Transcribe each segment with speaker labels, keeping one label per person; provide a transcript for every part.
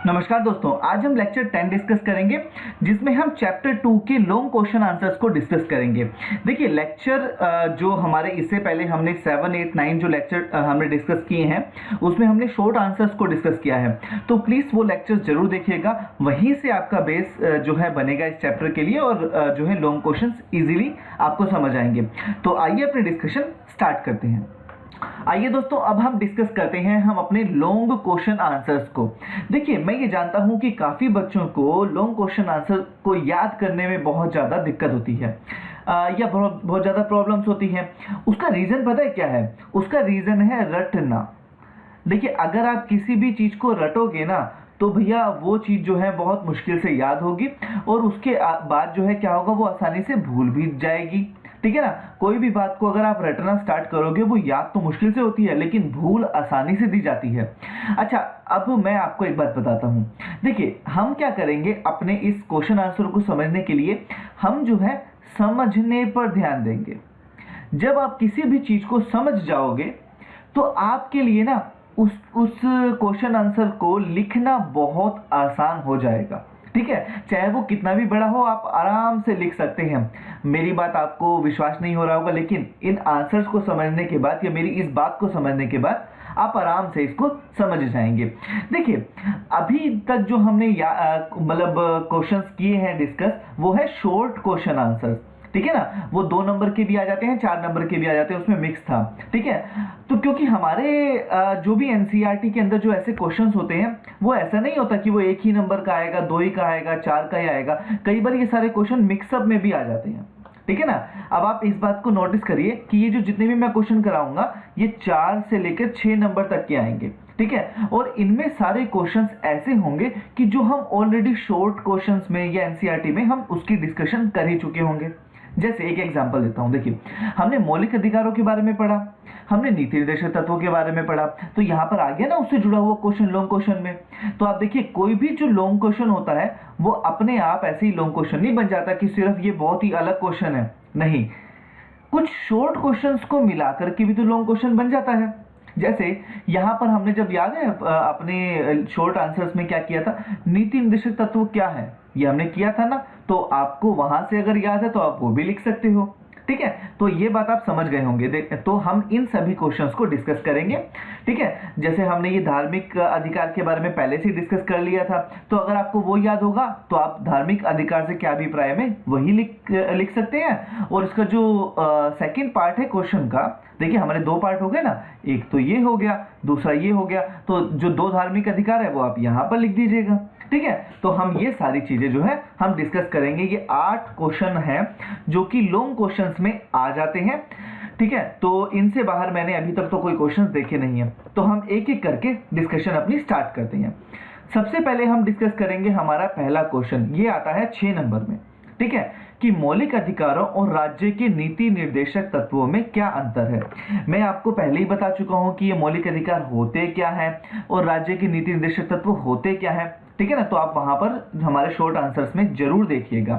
Speaker 1: नमस्कार दोस्तों, आज हम लेक्चर 10 डिस्कस करेंगे जिसमें हम चैप्टर 2 के लॉन्ग क्वेश्चन आंसर्स को डिस्कस करेंगे। देखिए लेक्चर जो हमारे इससे पहले हमने 7, 8, 9 जो लेक्चर हमने डिस्कस किए हैं उसमें हमने शॉर्ट आंसर्स को डिस्कस किया है, तो प्लीज़ वो लेक्चर जरूर देखिएगा। वहीं से आपका बेस जो है बनेगा इस चैप्टर के लिए और जो है लॉन्ग क्वेश्चन ईजिली आपको समझ आएंगे। तो आइए अपने डिस्कशन स्टार्ट करते हैं। आइए दोस्तों, अब हम डिस्कस करते हैं हम अपने लॉन्ग क्वेश्चन आंसर्स को। देखिए मैं ये जानता हूं कि काफ़ी बच्चों को लॉन्ग क्वेश्चन आंसर को याद करने में बहुत ज़्यादा दिक्कत होती है या बहुत ज़्यादा प्रॉब्लम्स होती हैं। उसका रीज़न पता है क्या है? उसका रीज़न है रटना। देखिए अगर आप किसी भी चीज़ को रटोगे ना तो भैया वो चीज़ जो है बहुत मुश्किल से याद होगी और उसके बाद जो है क्या होगा, वो आसानी से भूल भी जाएगी। ठीक है ना। कोई भी बात को अगर आप रटना स्टार्ट करोगे वो याद तो मुश्किल से होती है लेकिन भूल आसानी से दी जाती है। अच्छा, अब मैं आपको एक बात बताता हूँ। देखिए हम क्या करेंगे, अपने इस क्वेश्चन आंसर को समझने के लिए हम जो है समझने पर ध्यान देंगे। जब आप किसी भी चीज़ को समझ जाओगे तो आपके लिए ना उस क्वेश्चन आंसर को लिखना बहुत आसान हो जाएगा। ठीक है, चाहे वो कितना भी बड़ा हो आप आराम से लिख सकते हैं। मेरी बात आपको विश्वास नहीं हो रहा होगा लेकिन इन आंसर्स को समझने के बाद या मेरी इस बात को समझने के बाद आप आराम से इसको समझ जाएंगे। देखिए अभी तक जो हमने मतलब क्वेश्चंस किए हैं डिस्कस, वो है शॉर्ट क्वेश्चन आंसर्स। ठीक है ना, वो 2 नंबर के भी आ जाते हैं, 4 नंबर के भी आ जाते हैं, उसमें मिक्स था। ठीक है, तो क्योंकि हमारे जो भी एनसीईआरटी के अंदर जो ऐसे क्वेश्चंस होते हैं वो ऐसा नहीं होता कि वो एक ही नंबर का आएगा, 2 ही का आएगा, 4 का ही आएगा। कई बार ये सारे क्वेश्चन मिक्सअप में भी आ जाते हैं। ठीक है ना। अब आप इस बात को नोटिस करिए कि ये जो जितने भी मैं क्वेश्चन कराऊंगा ये 4 से लेकर 6 नंबर तक के आएंगे। ठीक है, और इनमें सारे क्वेश्चंस ऐसे होंगे कि जो हम ऑलरेडी शॉर्ट क्वेश्चंस में या एनसीईआरटी में हम उसकी डिस्कशन कर ही चुके होंगे। जैसे एक एग्जांपल देता हूं। देखिए हमने मौलिक अधिकारों के बारे में पढ़ा, हमने नीति निर्देशक तत्वों के बारे में पढ़ा, तो यहाँ पर आ गया ना उससे जुड़ा हुआ क्वेश्चन लॉन्ग क्वेश्चन में। तो आप देखिए कोई भी जो लॉन्ग क्वेश्चन होता है वो अपने आप ऐसे ही लॉन्ग क्वेश्चन नहीं बन जाता कि सिर्फ ये बहुत ही अलग क्वेश्चन है। नहीं, कुछ शॉर्ट क्वेश्चंस को मिलाकर के भी तो लॉन्ग क्वेश्चन बन जाता है। जैसे यहाँ पर हमने जब याद है अपने शॉर्ट आंसर्स में क्या किया था, नीति निर्देशक तत्व क्या है ये हमने किया था ना, तो आपको वहां से अगर याद है तो आप वो भी लिख सकते हो। ठीक है, तो ये बात आप समझ गए होंगे। तो हम इन सभी क्वेश्चंस को डिस्कस करेंगे। ठीक है, जैसे हमने ये धार्मिक अधिकार के बारे में पहले से डिस्कस कर लिया था, तो अगर आपको वो याद होगा तो आप धार्मिक अधिकार से क्या अभिप्राय में वही लिख सकते हैं। और इसका जो सेकंड पार्ट है क्वेश्चन का, देखिए हमारे 2 पार्ट हो गए ना, एक तो ये हो गया, दूसरा ये हो गया, तो जो 2 धार्मिक अधिकार है वो आप यहाँ पर लिख दीजिएगा। ठीक है, तो हम ये सारी चीजें जो है हम डिस्कस करेंगे। ये 8 क्वेश्चन हैं जो कि लॉन्ग क्वेश्चंस में आ जाते हैं। ठीक है, तो इनसे बाहर मैंने अभी तक तो कोई क्वेश्चंस देखे नहीं है, तो हम एक एक करके डिस्कशन अपनी स्टार्ट करते हैं। सबसे पहले हम डिस्कस करेंगे हमारा पहला क्वेश्चन, ये आता है 6 नंबर में। ठीक है, कि मौलिक अधिकारों और राज्य के नीति निर्देशक तत्वों में क्या अंतर है। मैं आपको पहले ही बता चुका हूं कि ये मौलिक अधिकार होते क्या है और राज्य के नीति निर्देशक तत्व होते क्या है। ठीक है ना, तो आप वहां पर हमारे शॉर्ट आंसर्स में जरूर देखिएगा।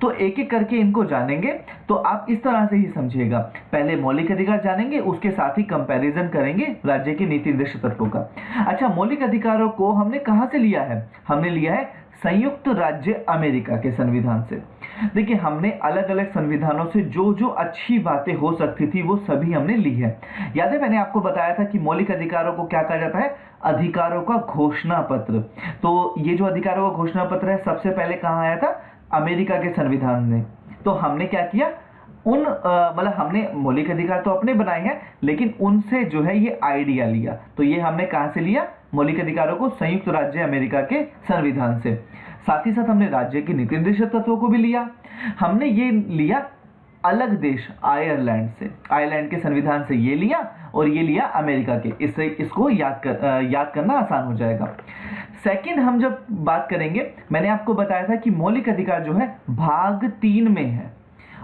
Speaker 1: तो एक एक करके इनको जानेंगे, तो आप इस तरह से ही समझिएगा। पहले मौलिक अधिकार जानेंगे, उसके साथ ही कंपैरिजन करेंगे राज्य के नीति निर्देशक तत्वों का। अच्छा, मौलिक अधिकारों को हमने कहां से लिया है? हमने लिया है संयुक्त राज्य अमेरिका के संविधान से। देखिए हमने अलग अलग संविधानों से जो जो अच्छी बातें हो सकती थी वो सभी हमने ली है। याद है मैंने आपको बताया था कि मौलिक अधिकारों को क्या कहा जाता है? अधिकारों का घोषणा पत्र। तो ये जो अधिकारों का घोषणा पत्र है सबसे पहले कहाँ आया था? अमेरिका के संविधान में। तो हमने क्या किया, मतलब हमने मौलिक अधिकार तो अपने बनाए हैं लेकिन उनसे जो है ये आइडिया लिया। तो ये हमने कहां से लिया? मौलिक अधिकारों को संयुक्त राज्य अमेरिका के संविधान से। साथ ही साथ हमने राज्य के नीति निर्देशक तत्वों को भी लिया। हमने ये लिया अलग देश आयरलैंड से, आयरलैंड के संविधान से ये लिया और ये लिया अमेरिका के। इससे इसको याद करना आसान हो जाएगा। सेकंड हम जब बात करेंगे, मैंने आपको बताया था कि मौलिक अधिकार जो है भाग 3 में है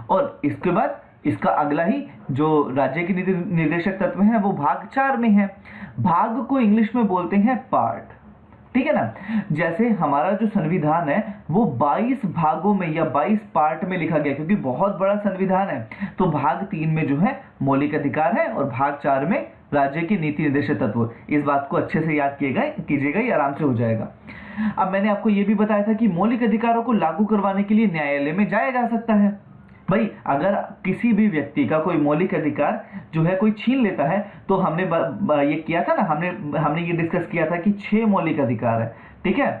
Speaker 1: और इसके बाद इसका अगला ही जो राज्य के नीति निर्देशक तत्व हैं वो भाग 4 में है। भाग को इंग्लिश में बोलते हैं पार्ट। ठीक है ना, जैसे हमारा जो संविधान है वो 22 भागों में या 22 पार्ट में लिखा गया क्योंकि बहुत बड़ा संविधान है। तो भाग 3 में जो है मौलिक अधिकार है और भाग 4 में राज्य के नीति निर्देशक तत्व। इस बात को अच्छे से याद कीजिएगा, ये आराम से हो जाएगा। अब मैंने आपको ये भी बताया था कि मौलिक अधिकारों को लागू करवाने के लिए न्यायालय में जाया जा सकता है। भाई अगर किसी भी व्यक्ति का कोई मौलिक अधिकार जो है कोई छीन लेता है, तो हमने ये किया था ना, हमने ये डिस्कस किया था कि 6 मौलिक अधिकार है, ठीक है,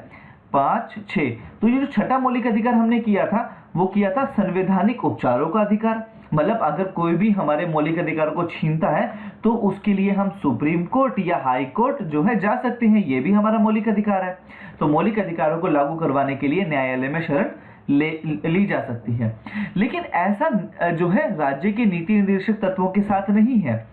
Speaker 1: 5 6। तो ये जो छठा मौलिक अधिकार हमने किया था वो किया था संवैधानिक उपचारों का अधिकार। मतलब अगर कोई भी हमारे मौलिक अधिकारों को छीनता है तो उसके लिए हम सुप्रीम कोर्ट या हाई कोर्ट जो है जा सकते हैं, ये भी हमारा मौलिक अधिकार है। तो मौलिक अधिकारों को लागू करवाने के लिए न्यायालय में शरण ली जा सकती है। लेकिन ऐसा जो है राज्य के नीति निर्देशक तत्वों के साथ नहीं है।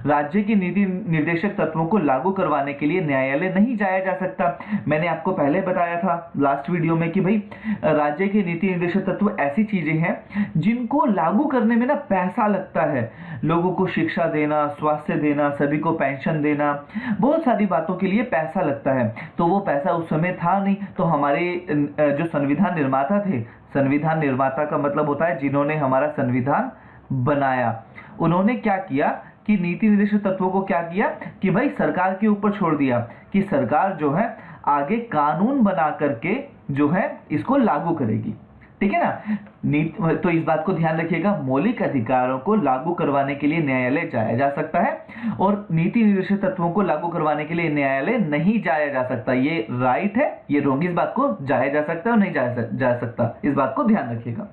Speaker 1: राज्य के नीति निर्देशक तत्वों को लागू करवाने के लिए न्यायालय नहीं जाया जा सकता। मैंने आपको पहले बताया था लास्ट वीडियो में कि भाई राज्य के नीति निर्देशक तत्व ऐसी चीजें हैं जिनको लागू करने में ना पैसा लगता है। लोगों को शिक्षा देना, स्वास्थ्य देना, सभी को पेंशन देना, बहुत सारी बातों के लिए पैसा लगता है। तो वो पैसा उस समय था नहीं। तो हमारे जो संविधान निर्माता थे, संविधान निर्माता का मतलब होता है जिन्होंने हमारा संविधान बनाया, उन्होंने क्या किया कि नीति निर्देशक तत्वों को क्या किया कि भाई सरकार के ऊपर छोड़ दिया कि सरकार जो है आगे कानून बना करके जो है इसको लागू करेगी, ठीक है ना। तो इस बात को ध्यान रखिएगा, मौलिक अधिकारों को लागू करवाने के लिए न्यायालय जाया जा सकता है और नीति निर्देशक तत्वों को लागू करवाने के लिए न्यायालय नहीं जाया जा सकता। ये राइट है, ये रॉन्ग, इस बात को जाया जा सकता है और नहीं जा सकता, इस बात को ध्यान रखिएगा।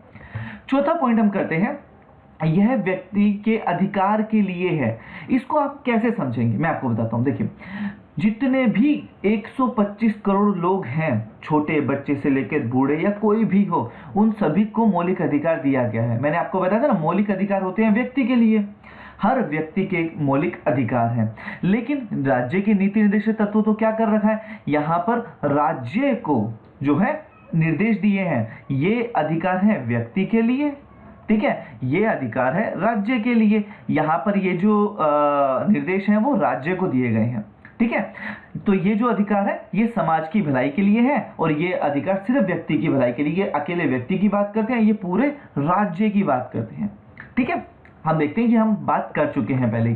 Speaker 1: चौथा पॉइंट हम करते हैं, यह व्यक्ति के अधिकार के लिए है। इसको आप कैसे समझेंगे मैं आपको बताता हूं। देखिए, जितने भी 125 करोड़ लोग हैं, छोटे बच्चे से लेकर बूढ़े या कोई भी हो, उन सभी को मौलिक अधिकार दिया गया है। मैंने आपको बताया था ना, मौलिक अधिकार होते हैं व्यक्ति के लिए, हर व्यक्ति के मौलिक अधिकार हैं। लेकिन राज्य के नीति निर्देशक तत्व तो क्या कर रखा है, यहाँ पर राज्य को जो है निर्देश दिए हैं, ये अधिकार है व्यक्ति के लिए, ठीक है, ये अधिकार है राज्य के लिए। यहाँ पर ये जो निर्देश हैं वो राज्य को दिए गए हैं, ठीक है। तो ये जो अधिकार है ये समाज की भलाई के लिए है और ये अधिकार सिर्फ व्यक्ति की भलाई के लिए, ये अकेले व्यक्ति की बात करते हैं, ये पूरे राज्य की बात करते हैं, ठीक है। हम देखते हैं कि हम बात कर चुके हैं पहले।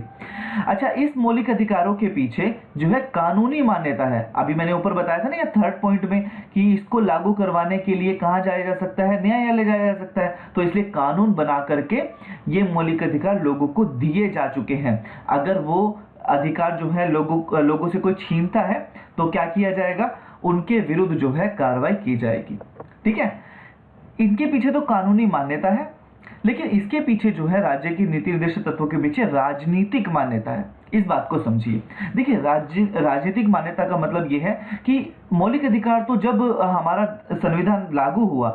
Speaker 1: अच्छा, इस मौलिक अधिकारों के पीछे जो है कानूनी मान्यता है। अभी मैंने ऊपर बताया था ना, या थर्ड पॉइंट में, कि इसको लागू करवाने के लिए कहाँ जाया जा सकता है, न्यायालय जाया जा सकता है। तो इसलिए कानून बना करके ये मौलिक अधिकार लोगों को दिए जा चुके हैं। अगर वो अधिकार जो है लोगों से कोई छीनता है तो क्या किया जाएगा, उनके विरुद्ध जो है कार्रवाई की जाएगी, ठीक है। इनके पीछे तो कानूनी मान्यता है, लेकिन इसके पीछे जो है राज्य की नीति निर्देशक तत्वों के पीछे राजनीतिक मान्यता है। इस बात को समझिए। देखिए, राजनीतिक मान्यता का मतलब यह है कि मौलिक अधिकार तो जब हमारा संविधान लागू हुआ,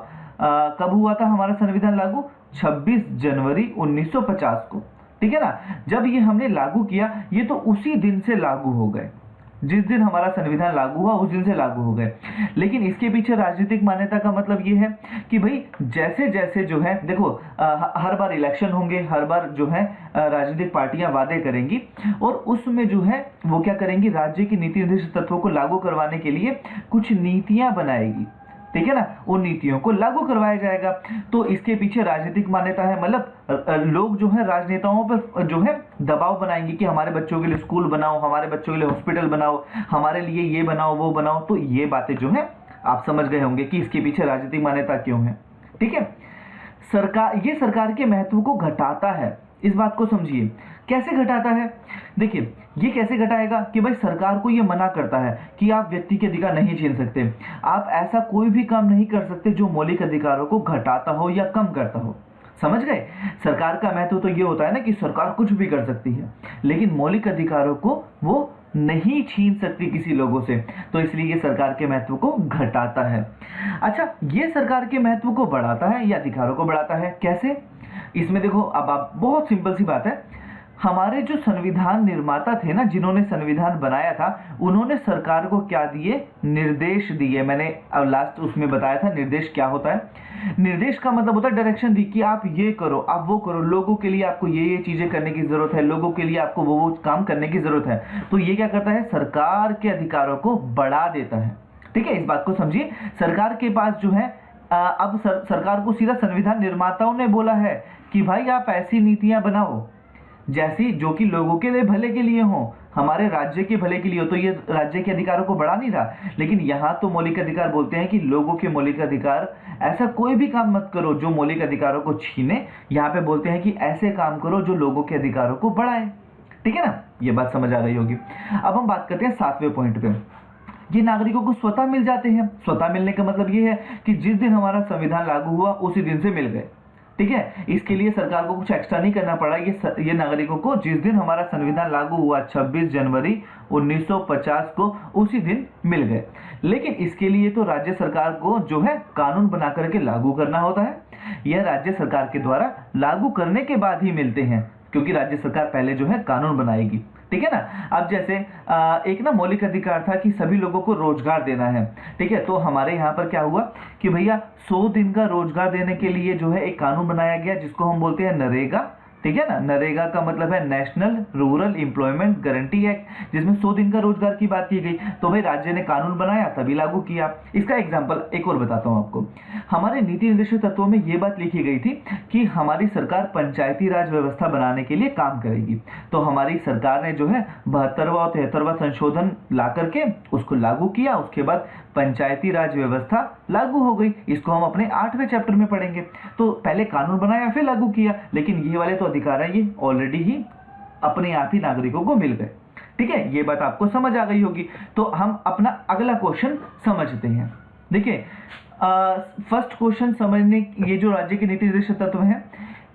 Speaker 1: कब हुआ था हमारा संविधान लागू, 26 जनवरी 1950 को, ठीक है ना। जब ये हमने लागू किया, ये तो उसी दिन से लागू हो गए, जिस दिन हमारा संविधान लागू हुआ उस दिन से लागू हो गए। लेकिन इसके पीछे राजनीतिक मान्यता का मतलब ये है कि भाई जैसे जैसे जो है, देखो हर बार इलेक्शन होंगे, हर बार जो है राजनीतिक पार्टियां वादे करेंगी और उसमें जो है वो क्या करेंगी, राज्य की नीति निर्देशक तत्वों को लागू करवाने के लिए कुछ नीतियां बनाएगी, ठीक है ना। उन नीतियों को लागू करवाया जाएगा। तो इसके पीछे राजनीतिक मान्यता है, मतलब लोग जो है राजनेताओं पर जो है दबाव बनाएंगे कि हमारे बच्चों के लिए स्कूल बनाओ, हमारे बच्चों के लिए हॉस्पिटल बनाओ, हमारे लिए ये बनाओ वो बनाओ। तो ये बातें जो है आप समझ गए होंगे कि इसके पीछे राजनीतिक मान्यता क्यों है, ठीक है। ये सरकार के महत्व को घटाता है, इस बात को समझिए। कैसे घटाता है, देखिए ये कैसे घटाएगा कि भाई सरकार को ये मना करता है कि आप व्यक्ति के अधिकार नहीं छीन सकते, आप ऐसा कोई भी काम नहीं कर सकते जो मौलिक अधिकारों को घटाता हो या कम करता हो। समझ गए। सरकार का महत्व तो ये होता है ना कि सरकार कुछ भी कर सकती है, लेकिन मौलिक अधिकारों को वो नहीं छीन सकती किसी लोगों से। तो इसलिए ये सरकार के महत्व को घटाता है। अच्छा, ये सरकार के महत्व को बढ़ाता है या अधिकारों को बढ़ाता है, कैसे? इसमें देखो, अब आप बहुत सिंपल सी बात है, हमारे जो संविधान निर्माता थे ना, जिन्होंने संविधान बनाया था, उन्होंने सरकार को क्या दिए, निर्देश दिए। मैंने अब लास्ट उसमें बताया था निर्देश क्या होता है। निर्देश का मतलब होता है डायरेक्शन दी कि आप ये करो, आप वो करो, लोगों के लिए आपको ये चीजें करने की जरूरत है, लोगों के लिए आपको वो काम करने की जरूरत है। तो ये क्या करता है, सरकार के अधिकारों को बढ़ा देता है, ठीक है। इस बात को समझिए। सरकार के पास जो है अब सरकार को सीधा संविधान निर्माताओं ने बोला है कि भाई आप ऐसी नीतियां बनाओ जैसी जो कि लोगों के लिए भले के लिए हो, हमारे राज्य के भले के लिए हो, तो ये राज्य के अधिकारों को बढ़ा नहीं रहा। लेकिन यहाँ तो मौलिक अधिकार बोलते हैं कि लोगों के मौलिक अधिकार, ऐसा कोई भी काम मत करो जो मौलिक अधिकारों को छीने। यहाँ पे बोलते हैं कि ऐसे काम करो जो लोगों के अधिकारों को बढ़ाए। ठीक है ना, ये बात समझ आ गई होगी। अब हम बात करते हैं 7वें पॉइंट पे। ये नागरिकों को स्वतः मिल जाते हैं। स्वतः मिलने का मतलब ये है कि जिस दिन हमारा संविधान लागू हुआ उसी दिन से मिल गए। ठीक है, इसके लिए सरकार को कुछ एक्स्ट्रा नहीं करना पड़ा। ये नागरिकों को जिस दिन हमारा संविधान लागू हुआ 26 जनवरी 1950 को उसी दिन मिल गए। लेकिन इसके लिए तो राज्य सरकार को जो है कानून बना करके लागू करना होता है। यह राज्य सरकार के द्वारा लागू करने के बाद ही मिलते हैं, क्योंकि राज्य सरकार पहले जो है कानून बनाएगी। ठीक है ना। अब जैसे एक ना मौलिक अधिकार था कि सभी लोगों को रोजगार देना है। ठीक है, तो हमारे यहाँ पर क्या हुआ कि भैया 100 दिन का रोजगार देने के लिए जो है एक कानून बनाया गया, जिसको हम बोलते हैं नरेगा। ठीक है ना, नरेगा का मतलब है national rural employment guarantee act, जिसमें 100 दिन का रोजगार की बात की गई। तो भाई राज्य ने कानून बनाया तभी लागू किया। इसका एग्जांपल एक और बताता हूं आपको। हमारे नीति निर्देशक तत्वों में यह बात लिखी गई थी कि हमारी सरकार पंचायती राज व्यवस्था बनाने के लिए काम करेगी। तो हमारी सरकार ने जो है 72वां और 73वां संशोधन ला करके उसको लागू किया। उसके बाद पंचायती राज व्यवस्था लागू हो गई। इसको हम अपने 8वें चैप्टर में पढ़ेंगे। तो पहले कानून बनाया फिर लागू किया, लेकिन ये वाले तो अधिकार है ये ऑलरेडी ही अपने आप ही नागरिकों को मिल गए। ठीक है, ये बात आपको समझ आ गई होगी। तो हम अपना अगला क्वेश्चन समझते हैं। देखिए, फर्स्ट क्वेश्चन समझने, ये जो राज्य के नीति निर्देशक तत्व हैं,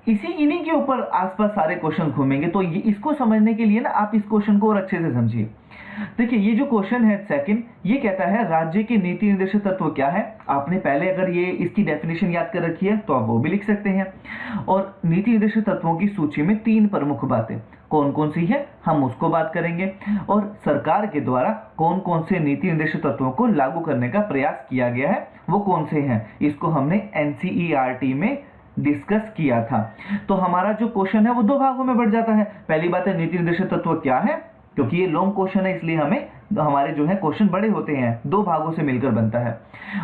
Speaker 1: इन्हीं के ऊपर आसपास सारे क्वेश्चन घूमेंगे। तो ये इसको समझने के लिए ना आप इस क्वेश्चन को और अच्छे से समझिए। देखिए, ये जो क्वेश्चन है सेकंड, ये कहता है राज्य के नीति निर्देशक तत्व क्या है। आपने पहले अगर ये इसकी डेफिनेशन याद कर रखी है तो आप वो भी लिख सकते हैं। और नीति निर्देशक तत्वों की सूची में 3 प्रमुख बातें कौन कौन सी है हम उसको बात करेंगे। और सरकार के द्वारा कौन कौन से नीति निर्देशक तत्वों को लागू करने का प्रयास किया गया है वो कौन से हैं, इसको हमने NCERT में डिस्कस किया था। तो हमारा जो क्वेश्चन है वो 2 भागों में बढ़ जाता है। पहली बात है नीति निर्देशक तत्व क्या है, क्योंकि ये लॉन्ग क्वेश्चन है इसलिए हमारे जो है क्वेश्चन बड़े होते हैं, 2 भागों से मिलकर बनता है।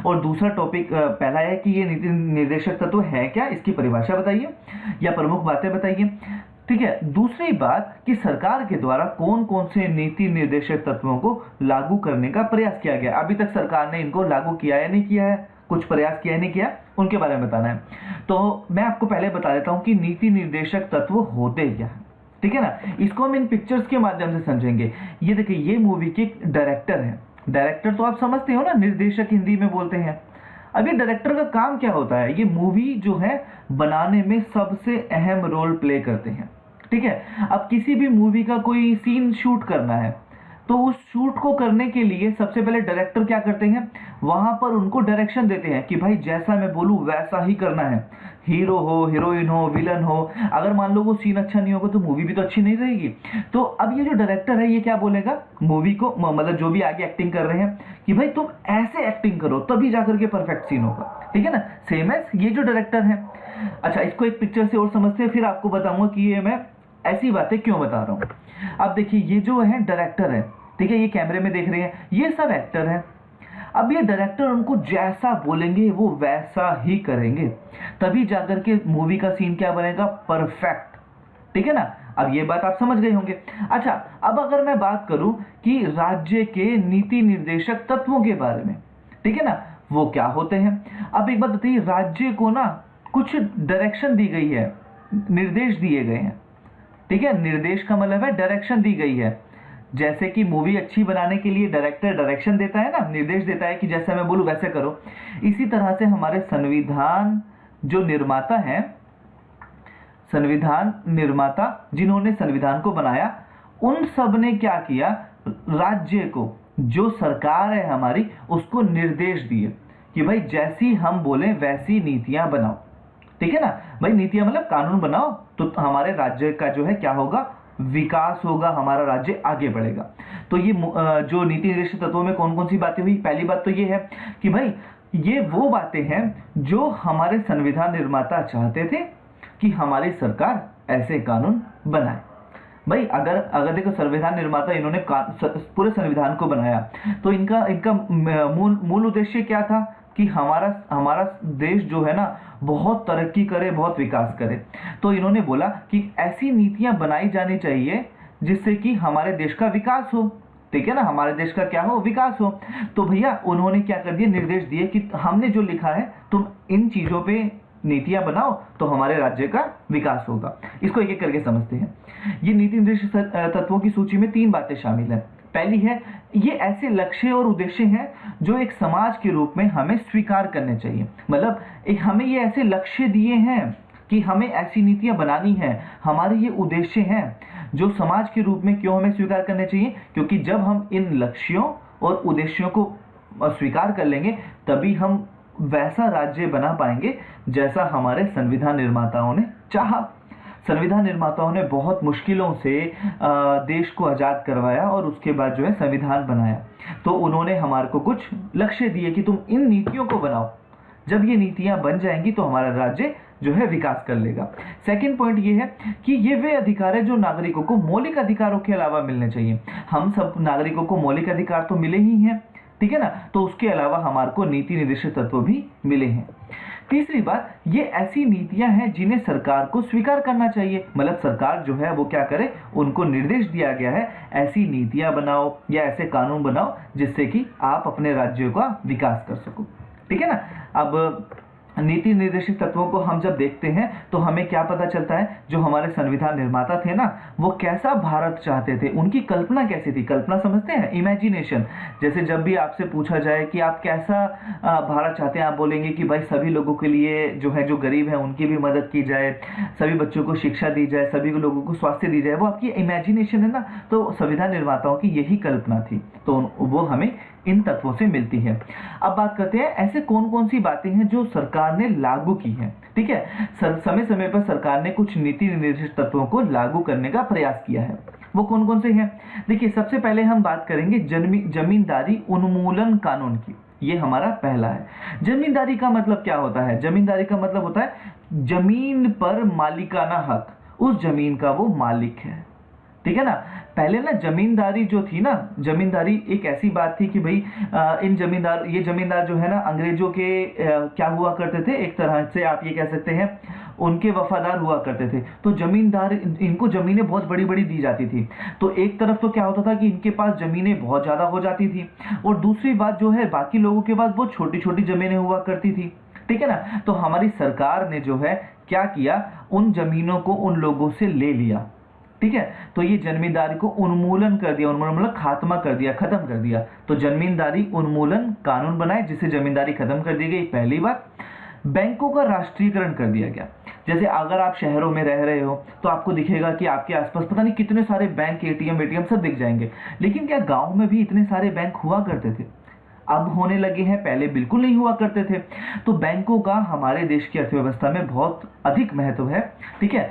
Speaker 1: और दूसरा टॉपिक पहला है कि ये नीति निर्देशक तत्व है क्या, इसकी परिभाषा बताइए या प्रमुख बातें बताइए। ठीक है, दूसरी बात कि सरकार के द्वारा कौन कौन से नीति निर्देशक तत्वों को लागू करने का प्रयास किया गया। अभी तक सरकार ने इनको लागू किया या नहीं किया है, कुछ प्रयास किया नहीं किया, उनके बारे में बताना है। तो मैं आपको पहले बता देता हूं कि नीति निर्देशक तत्व होते क्या है। ठीक है ना, इसको हम इन पिक्चर्स के माध्यम से समझेंगे। ये देखिए, ये मूवी के डायरेक्टर है। डायरेक्टर तो आप समझते हो ना, निर्देशक हिंदी में बोलते हैं। अब ये डायरेक्टर का काम क्या होता है, ये मूवी जो है बनाने में सबसे अहम रोल प्ले करते हैं। ठीक है, अब किसी भी मूवी का कोई सीन शूट करना है तो उस शूट को करने के लिए सबसे पहले डायरेक्टर क्या करते हैं, वहां पर उनको डायरेक्शन देते हैं कि भाई जैसा मैं बोलूं वैसा ही करना है। हीरो हो, हीरोइन हो, विलन हो, अगर मान लो वो सीन अच्छा नहीं होगा तो मूवी भी तो अच्छी नहीं रहेगी। तो अब ये जो डायरेक्टर है ये क्या बोलेगा मूवी को, मतलब जो भी आगे एक्टिंग कर रहे हैं, कि भाई तुम ऐसे एक्टिंग करो तभी जाकर के परफेक्ट सीन होगा। ठीक है ना, सेम एज ये जो डायरेक्टर है। अच्छा, इसको एक पिक्चर से और समझते हैं, फिर आपको बताऊंगा कि ये मैं ऐसी बातें क्यों बता रहा हूं। अब देखिए, ये जो है डायरेक्टर है, ठीक है, ये कैमरे में देख रहे हैं, ये सब एक्टर हैं। अब ये डायरेक्टर उनको जैसा बोलेंगे वो वैसा ही करेंगे, तभी जाकर के मूवी का सीन क्या बनेगा, परफेक्ट। ठीक है ना, अब ये बात आप समझ गए होंगे। अच्छा, अब अगर मैं बात करूं कि राज्य के नीति निर्देशक तत्वों के बारे में, ठीक है ना, वो क्या होते हैं। अब एक बात बताइए, राज्य को ना कुछ डायरेक्शन दी गई है, निर्देश दिए गए हैं। ठीक है, निर्देश का मतलब है डायरेक्शन दी गई है। जैसे कि मूवी अच्छी बनाने के लिए डायरेक्टर डायरेक्शन देता है ना, निर्देश देता है कि जैसा मैं बोलूं वैसे करो। इसी तरह से हमारे संविधान जो निर्माता हैं, संविधान निर्माता जिन्होंने संविधान को बनाया, उन सब ने क्या किया, राज्य को, जो सरकार है हमारी, उसको निर्देश दिए कि भाई जैसी हम बोले वैसी नीतियां बनाओ। ठीक है ना भाई, नीतियां मतलब कानून बनाओ तो हमारे राज्य का जो है क्या होगा, विकास होगा, हमारा राज्य आगे बढ़ेगा। तो ये जो नीति निर्देशक तत्वों में कौन कौन सी बातें हुई, पहली बात तो ये है कि भाई ये वो बातें हैं जो हमारे संविधान निर्माता चाहते थे कि हमारी सरकार ऐसे कानून बनाए। भाई अगर अगर देखो संविधान निर्माता इन्होंने पूरे संविधान को बनाया, तो इनका इनका मूल मूल उद्देश्य क्या था कि हमारा हमारा देश जो है ना बहुत तरक्की करे, बहुत विकास करे। तो इन्होंने बोला कि ऐसी नीतियां बनाई जानी चाहिए जिससे कि हमारे देश का विकास हो, ठीक है ना, हमारे देश का क्या हो, विकास हो। तो भैया उन्होंने क्या कर दिया, निर्देश दिए कि हमने जो लिखा है तुम इन चीजों पे नीतियां बनाओ तो हमारे राज्य का विकास होगा। इसको एक एक करके समझते हैं। ये नीति निर्देशित तत्वों की सूची में 3 बातें शामिल हैं। पहली है, ये ऐसे लक्ष्य और उद्देश्य हैं जो एक समाज के रूप में हमें स्वीकार करने चाहिए। मतलब एक हमें ये ऐसे लक्ष्य दिए हैं कि हमें ऐसी नीतियां बनानी है, हमारे ये उद्देश्य हैं जो समाज के रूप में क्यों हमें स्वीकार करने चाहिए, क्योंकि जब हम इन लक्ष्यों और उद्देश्यों को स्वीकार कर लेंगे तभी हम वैसा राज्य बना पाएंगे जैसा हमारे संविधान निर्माताओं ने चाहा। संविधान निर्माताओं ने बहुत मुश्किलों से देश को आज़ाद करवाया और उसके बाद जो है संविधान बनाया। तो उन्होंने हमारे को कुछ लक्ष्य दिए कि तुम इन नीतियों को बनाओ, जब ये नीतियां बन जाएंगी तो हमारा राज्य जो है विकास कर लेगा। सेकंड पॉइंट ये है कि ये वे अधिकार है जो नागरिकों को मौलिक अधिकारों के अलावा मिलने चाहिए। हम सब नागरिकों को मौलिक अधिकार तो मिले ही हैं, ठीक है ना, तो उसके अलावा हमारे को नीति निर्देशित तत्व भी मिले हैं। तीसरी बात, ये ऐसी नीतियां हैं जिन्हें सरकार को स्वीकार करना चाहिए। मतलब सरकार जो है वो क्या करे, उनको निर्देश दिया गया है ऐसी नीतियां बनाओ या ऐसे कानून बनाओ जिससे कि आप अपने राज्यों का विकास कर सको, ठीक है ना। अब नीति निर्देशित तत्वों को हम जब देखते हैं तो हमें क्या पता चलता है, जो हमारे संविधान निर्माता थे ना वो कैसा भारत चाहते थे, उनकी कल्पना कैसी थी। कल्पना समझते हैं, इमेजिनेशन। जैसे जब भी आपसे पूछा जाए कि आप कैसा भारत चाहते हैं, आप बोलेंगे कि भाई सभी लोगों के लिए जो है, जो गरीब है उनकी भी मदद की जाए, सभी बच्चों को शिक्षा दी जाए, सभी लोगों को स्वास्थ्य दी जाए। वो आपकी इमेजिनेशन है ना। तो संविधान निर्माताओं की यही कल्पना थी, तो वो हमें इन तत्वों से मिलती है। अब बात करते हैं ऐसे कौन कौन सी बातें हैं जो सरकार ने लागू की हैं, ठीक है। समय समय पर सरकार ने कुछ नीति निर्देशित तत्वों को लागू करने का प्रयास किया है। वो कौन कौन से हैं, देखिए सबसे पहले हम बात करेंगे जमींदारी उन्मूलन कानून की। ये हमारा पहला है। जमींदारी का मतलब क्या होता है, जमींदारी का मतलब होता है जमीन पर मालिकाना हक, उस जमीन का वो मालिक है, ठीक है ना। पहले ना जमींदारी जो थी ना, जमींदारी एक ऐसी बात थी कि भाई ये जमींदार जो है ना अंग्रेजों के क्या हुआ करते थे, एक तरह से आप ये कह सकते हैं उनके वफादार हुआ करते थे। तो जमींदार, इनको जमीनें बहुत बड़ी बड़ी दी जाती थी। तो एक तरफ तो क्या होता था कि इनके पास जमीनें बहुत ज़्यादा हो जाती थी, और दूसरी बात जो है बाकी लोगों के पास बहुत छोटी छोटी जमीनें हुआ करती थी, ठीक है ना। तो हमारी सरकार ने जो है क्या किया, उन जमीनों को उन लोगों से ले लिया, ठीक है। तो ये जमींदारी को उन्मूलन कर दिया, उन्मूलन मतलब खात्मा कर दिया, खत्म कर दिया। तो जमींदारी उन्मूलन कानून बनाए जिससे जमींदारी खत्म कर दी गई। पहली बात, बैंकों का राष्ट्रीयकरण कर दिया गया। जैसे अगर आप शहरों में रह रहे हो तो आपको दिखेगा कि आपके आसपास पता नहीं कितने सारे बैंक, एटीएम सब दिख जाएंगे, लेकिन क्या गांव में भी इतने सारे बैंक हुआ करते थे? अब होने लगे हैं, पहले बिल्कुल नहीं हुआ करते थे। तो बैंकों का हमारे देश की अर्थव्यवस्था में बहुत अधिक महत्व है, ठीक है।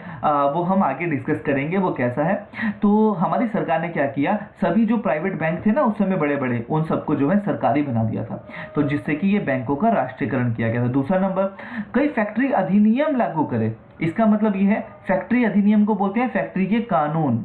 Speaker 1: वो हम आगे डिस्कस करेंगे वो कैसा है। तो हमारी सरकार ने क्या किया, सभी जो प्राइवेट बैंक थे ना उस समय बड़े बड़े, उन सबको जो है सरकारी बना दिया था, तो जिससे कि ये बैंकों का राष्ट्रीयकरण किया गया था। दूसरा नंबर, कई फैक्ट्री अधिनियम लागू करे। इसका मतलब ये है, फैक्ट्री अधिनियम को बोलते हैं फैक्ट्री के कानून,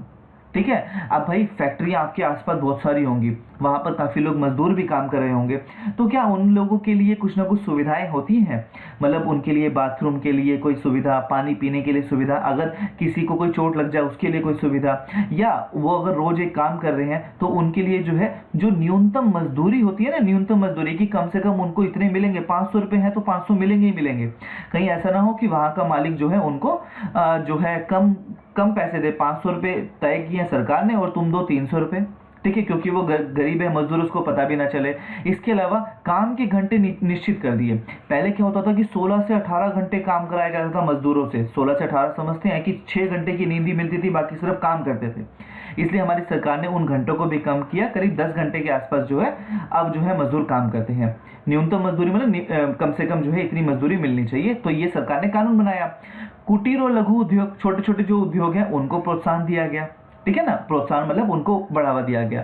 Speaker 1: ठीक है। अब भाई फैक्ट्रियां आपके आसपास बहुत सारी होंगी, वहां पर काफी लोग मजदूर भी काम कर रहे होंगे, तो क्या उन लोगों के लिए कुछ ना कुछ सुविधाएं होती हैं? मतलब उनके लिए बाथरूम के लिए कोई सुविधा, पानी पीने के लिए सुविधा, अगर किसी को कोई चोट लग जाए उसके लिए कोई सुविधा, या वो अगर रोज एक काम कर रहे हैं तो उनके लिए जो है जो न्यूनतम मजदूरी होती है ना, न्यूनतम मजदूरी की कम से कम उनको इतने मिलेंगे, 500 रुपए है तो 500 मिलेंगे ही मिलेंगे। कहीं ऐसा ना हो कि वहां का मालिक जो है उनको जो है कम पैसे दे, 500 रुपए तय किए सरकार ने और तुम दो 300 रुपए, ठीक है, क्योंकि वो गरीब है, मजदूर, उसको पता भी ना चले। इसके अलावा काम के घंटे निश्चित कर दिए। पहले क्या होता था कि 16 से 18 घंटे काम कराया जाता था मजदूरों से। 16 से 18 समझते हैं कि 6 घंटे की नींद ही मिलती थी, बाकी सिर्फ काम करते थे। इसलिए हमारी सरकार ने उन घंटों को भी कम किया, करीब 10 घंटे के आसपास जो है अब जो है मजदूर काम करते हैं। न्यूनतम मजदूरी मतलब कम से कम जो है इतनी मजदूरी मिलनी चाहिए, तो ये सरकार ने कानून बनाया। कुटीर और लघु उद्योग, छोटे छोटे जो उद्योग हैं उनको प्रोत्साहन दिया गया, ठीक है ना। प्रोत्साहन मतलब उनको बढ़ावा दिया गया।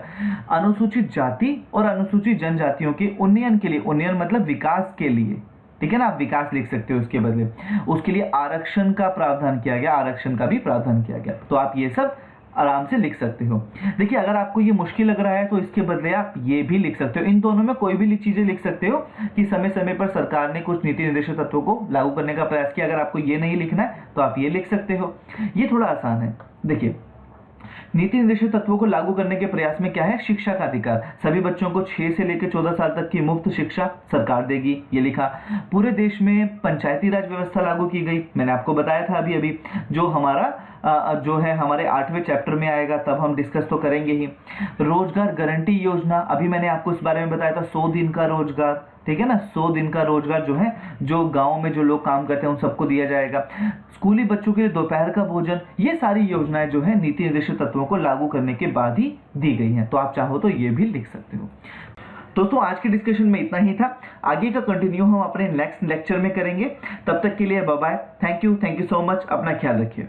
Speaker 1: अनुसूचित जाति और अनुसूचित जनजातियों के उन्नयन के लिए, उन्नयन मतलब विकास के लिए, ठीक है ना, आप विकास लिख सकते हो उसके बदले, उसके लिए आरक्षण का प्रावधान किया गया, आरक्षण का भी प्रावधान किया गया। तो आप ये सब आराम से लिख सकते हो। देखिए अगर आपको ये मुश्किल लग रहा है तो इसके बदले आप ये भी लिख सकते हो, इन दोनों में कोई भी चीजें लिख सकते हो कि समय समय पर सरकार ने कुछ नीति निर्देशक तत्वों को लागू करने का प्रयास किया। अगर आपको ये नहीं लिखना है तो आप ये लिख सकते हो, ये थोड़ा आसान है। देखिए नीति निर्देशक तत्वों को लागू करने के प्रयास में क्या है, शिक्षा का अधिकार, सभी बच्चों को 6 से लेकर 14 साल तक की मुफ्त शिक्षा सरकार देगी, ये लिखा। पूरे देश में पंचायती राज व्यवस्था लागू की गई, मैंने आपको बताया था अभी अभी, जो हमारा जो है हमारे 8वें चैप्टर में आएगा, तब हम डिस्कस तो करेंगे ही। रोजगार गारंटी योजना, अभी मैंने आपको इस बारे में बताया था, 100 दिन का रोजगार, ठीक है ना, 100 दिन का रोजगार जो है, जो गांव में जो लोग काम करते हैं उन सबको दिया जाएगा। स्कूली बच्चों के लिए दोपहर का भोजन, ये सारी योजनाएं जो है नीति निर्देशक तत्वों को लागू करने के बाद ही दी गई हैं, तो आप चाहो तो ये भी लिख सकते हो। दोस्तों आज के डिस्कशन में इतना ही था, आगे का कंटिन्यू हम अपने नेक्स्ट लेक्चर में करेंगे। तब तक के लिए bye bye, thank you so much, अपना ख्याल रखिए।